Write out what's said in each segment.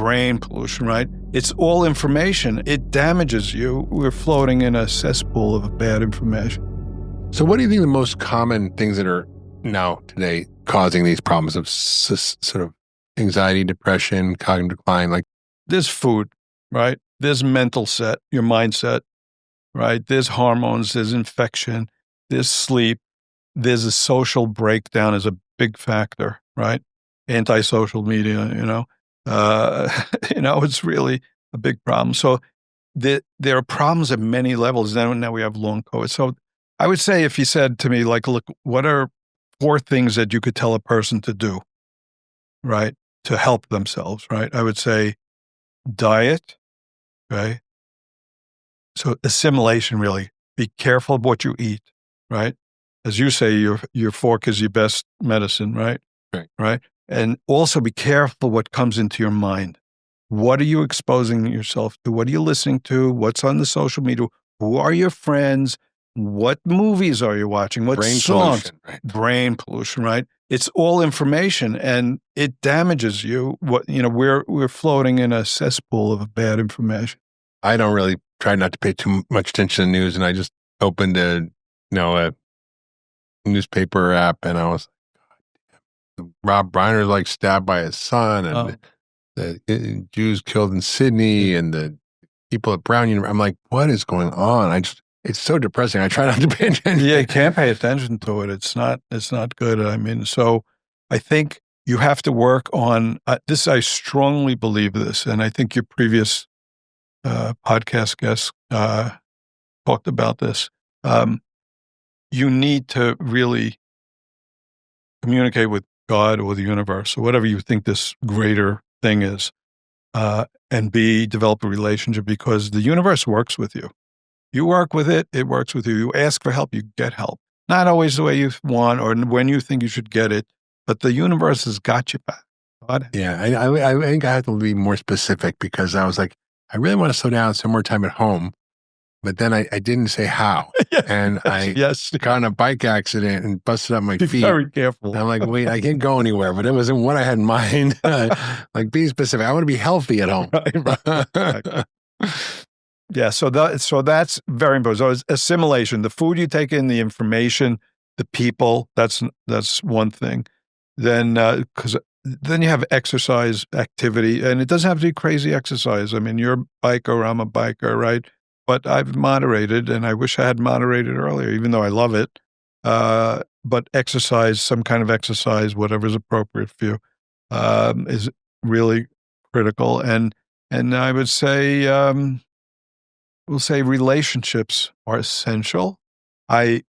brain pollution, right? It's all information. It damages you. We're floating in a cesspool of bad information. So what do you think the most common things that are now today causing these problems of sort of anxiety, depression, cognitive decline? Like, there's food, right? There's mental set, your mindset, right? There's hormones, there's infection, there's sleep, there's a social breakdown is a big factor, right? Anti-social media, it's really a big problem. So there are problems at many levels. Now we have long COVID. So I would say if you said to me, like, look, what are 4 things that you could tell a person to do, right, to help themselves, right? I would say diet, okay? So assimilation, really. Be careful of what you eat, right? As you say, your fork is your best medicine, right? Right. And also be careful what comes into your mind. What are you exposing yourself to? What are you listening to? What's on the social media? Who are your friends? What movies are you watching? What brain songs? pollution, right? Brain pollution, right? It's all information, and it damages you. We're floating in a cesspool of bad information. I don't really try not to pay too much attention to the news, and I just opened a newspaper app, and I was like, Rob Reiner's like stabbed by his son, and the Jews killed in Sydney, and the people at Brown University. I'm like, what is going on? It's so depressing. I try not to pay attention. Yeah, you can't pay attention to it. It's not good. I mean, so I think you have to work on this. I strongly believe this, and I think your previous podcast guest talked about this. You need to really communicate with God or the universe or whatever you think this greater thing is, and develop a relationship, because the universe works with you. You work with it, it works with you. You ask for help, you get help. Not always the way you want or when you think you should get it, but the universe has got you back. God. Yeah, I think I have to be more specific, because I was like, I really want to slow down, some more time at home. But then I didn't say how. And I got in a bike accident and busted up my feet. Be very careful. And I'm like, wait, I can't go anywhere. But it wasn't what I had in mind. Like, be specific. I want to be healthy at home. Right. Yeah, so that's very important. So assimilation, the food you take in, the information, the people, that's one thing. Then, because then you have exercise activity, and it doesn't have to be crazy exercise. I mean, you're a biker, I'm a biker, right? But I've moderated, and I wish I had moderated earlier, even though I love it. But exercise, some kind of exercise, whatever is appropriate for you, is really critical. And I would say, we'll say relationships are essential. I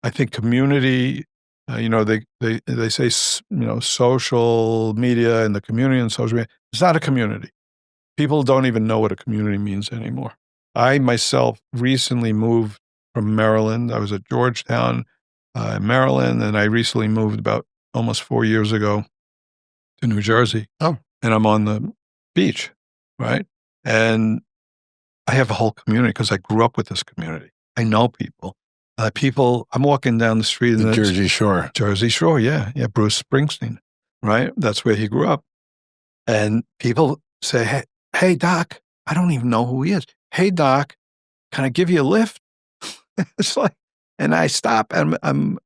think community, they say, social media and the community and social media, it's not a community. People don't even know what a community means anymore. I myself recently moved from Maryland. I was at Georgetown, Maryland, and I recently moved about almost 4 years ago to New Jersey. Oh. And I'm on the beach, right? And I have a whole community because I grew up with this community. I know people. I'm walking down the street. The Jersey Shore. Jersey Shore, yeah. Yeah, Bruce Springsteen, right? That's where he grew up. And people say, hey, Doc, I don't even know who he is. Hey, Doc, can I give you a lift? It's like, and I stop and I'm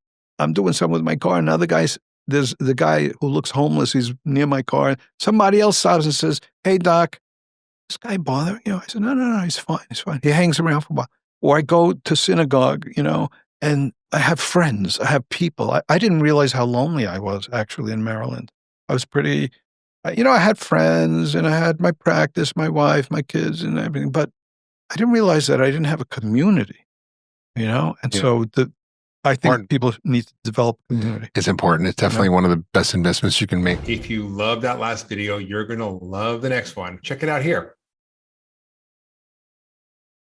doing something with my car. And other guys, there's the guy who looks homeless. He's near my car. Somebody else stops and says, hey, Doc, this guy bothering you? I said, no, he's fine. He's fine. He hangs around for a while. Or I go to synagogue, and I have friends. I have people. I didn't realize how lonely I was actually in Maryland. I was pretty, I had friends and I had my practice, my wife, my kids and everything, but I didn't realize that I didn't have a community, And so I think people need to develop community. It's important. It's definitely one of the best investments you can make. If you love that last video, you're going to love the next one. Check it out here.